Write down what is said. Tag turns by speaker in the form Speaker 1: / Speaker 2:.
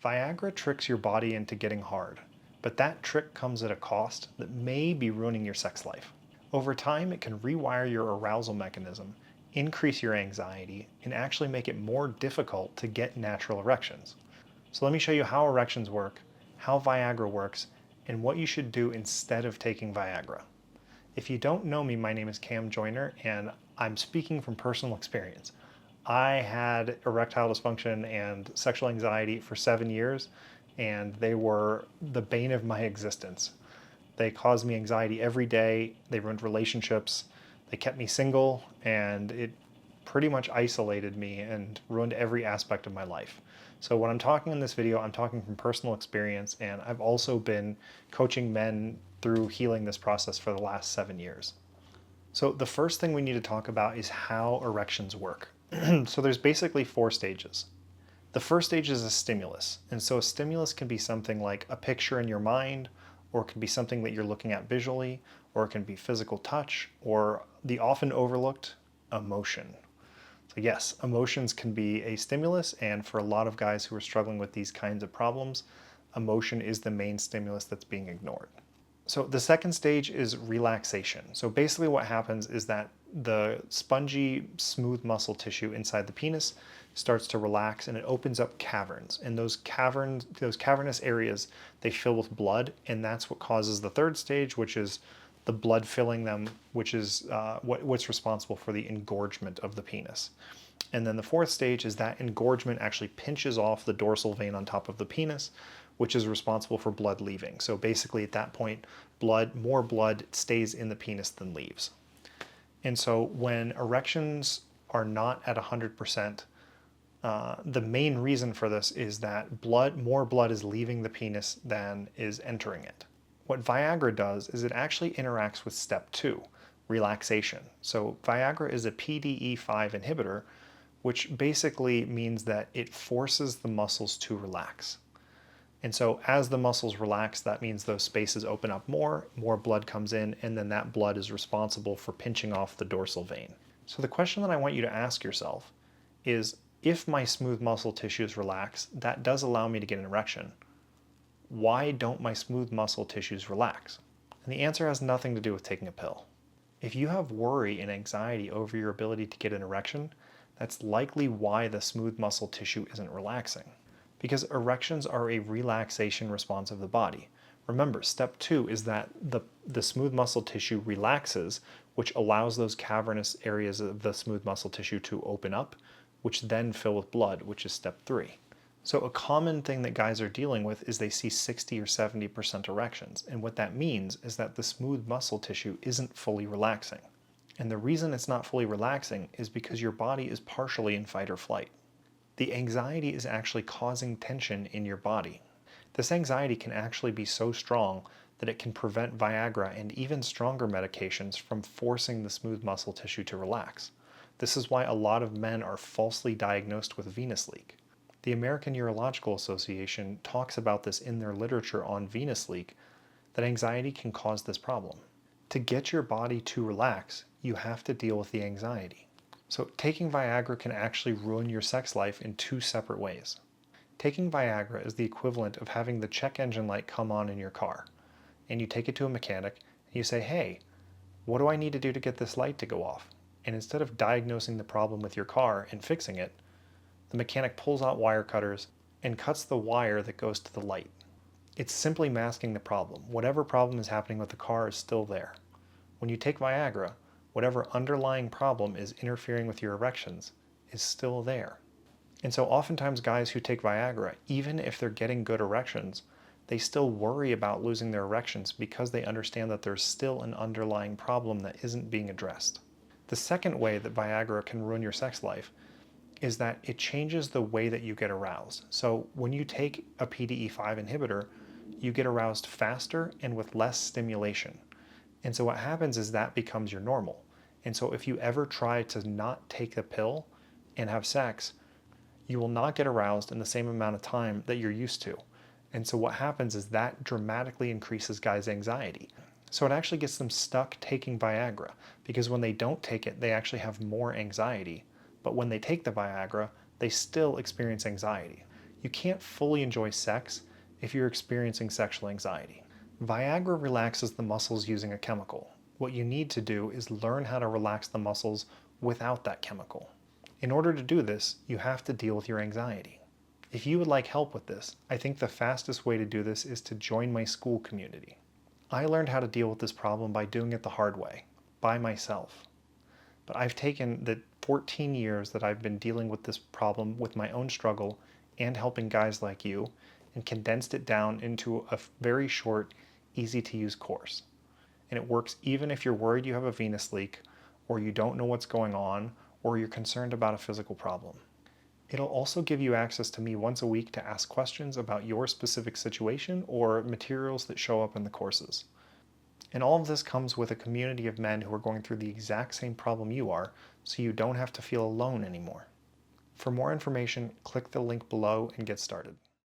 Speaker 1: Viagra tricks your body into getting hard, but that trick comes at a cost that may be ruining your sex life. Over time, it can rewire your arousal mechanism, increase your anxiety, and actually make it more difficult to get natural erections. So let me show you how erections work, how Viagra works, and what you should do instead of taking Viagra. If you don't know me, my name is Cam Joyner, and I'm speaking from personal experience. I had erectile dysfunction and sexual anxiety for 7 years, and they were the bane of my existence. They caused me anxiety every day, they ruined relationships, they kept me single, and it pretty much isolated me and ruined every aspect of my life. So when I'm talking in this video, I'm talking from personal experience, and I've also been coaching men through healing this process for the last 7 years. So the first thing we need to talk about is how erections work. So there's basically 4 stages. The first stage is a stimulus. And so a stimulus can be something like a picture in your mind, or it can be something that you're looking at visually, or it can be physical touch, or the often overlooked emotion. So yes, emotions can be a stimulus, and for a lot of guys who are struggling with these kinds of problems, emotion is the main stimulus that's being ignored. So the second stage is relaxation. So basically what happens is that the spongy, smooth muscle tissue inside the penis starts to relax and it opens up caverns. And those cavernous areas, they fill with blood, and that's what causes the third stage, which is the blood filling them, which is what's responsible for the engorgement of the penis. And then the fourth stage is that engorgement actually pinches off the dorsal vein on top of the penis, which is responsible for blood leaving. So basically at that point, more blood stays in the penis than leaves. And so when erections are not at 100%, the main reason for this is that more blood is leaving the penis than is entering it. What Viagra does is it actually interacts with step 2, relaxation. So Viagra is a PDE5 inhibitor, which basically means that it forces the muscles to relax. And so as the muscles relax, that means those spaces open up more blood comes in, and then that blood is responsible for pinching off the dorsal vein. So the question that I want you to ask yourself is, if my smooth muscle tissues relax, that does allow me to get an erection. Why don't my smooth muscle tissues relax? And the answer has nothing to do with taking a pill. If you have worry and anxiety over your ability to get an erection, that's likely why the smooth muscle tissue isn't relaxing. Because erections are a relaxation response of the body. Remember, step 2 is that the smooth muscle tissue relaxes, which allows those cavernous areas of the smooth muscle tissue to open up, which then fill with blood, which is step 3. So a common thing that guys are dealing with is they see 60 or 70% erections. And what that means is that the smooth muscle tissue isn't fully relaxing. And the reason it's not fully relaxing is because your body is partially in fight or flight. The anxiety is actually causing tension in your body. This anxiety can actually be so strong that it can prevent Viagra and even stronger medications from forcing the smooth muscle tissue to relax. This is why a lot of men are falsely diagnosed with venous leak. The American Urological Association talks about this in their literature on venous leak, that anxiety can cause this problem. To get your body to relax, you have to deal with the anxiety. So taking Viagra can actually ruin your sex life in 2 separate ways. Taking Viagra is the equivalent of having the check engine light come on in your car, and you take it to a mechanic and you say, hey, what do I need to do to get this light to go off? And instead of diagnosing the problem with your car and fixing it, the mechanic pulls out wire cutters and cuts the wire that goes to the light. It's simply masking the problem. Whatever problem is happening with the car is still there. When you take Viagra, whatever underlying problem is interfering with your erections is still there. And so oftentimes guys who take Viagra, even if they're getting good erections, they still worry about losing their erections because they understand that there's still an underlying problem that isn't being addressed. The second way that Viagra can ruin your sex life is that it changes the way that you get aroused. So when you take a PDE5 inhibitor, you get aroused faster and with less stimulation. And so what happens is that becomes your normal. And so if you ever try to not take the pill and have sex, you will not get aroused in the same amount of time that you're used to. And so what happens is that dramatically increases guys' anxiety. So it actually gets them stuck taking Viagra, because when they don't take it, they actually have more anxiety. But when they take the Viagra, they still experience anxiety. You can't fully enjoy sex if you're experiencing sexual anxiety. Viagra relaxes the muscles using a chemical. What you need to do is learn how to relax the muscles without that chemical. In order to do this, you have to deal with your anxiety. If you would like help with this, I think the fastest way to do this is to join my Skool community. I learned how to deal with this problem by doing it the hard way, by myself. But I've taken the 14 years that I've been dealing with this problem with my own struggle and helping guys like you and condensed it down into a very short, easy to use course. And it works even if you're worried you have a venous leak, or you don't know what's going on, or you're concerned about a physical problem. It'll also give you access to me once a week to ask questions about your specific situation or materials that show up in the courses. And all of this comes with a community of men who are going through the exact same problem you are, so you don't have to feel alone anymore. For more information, click the link below and get started.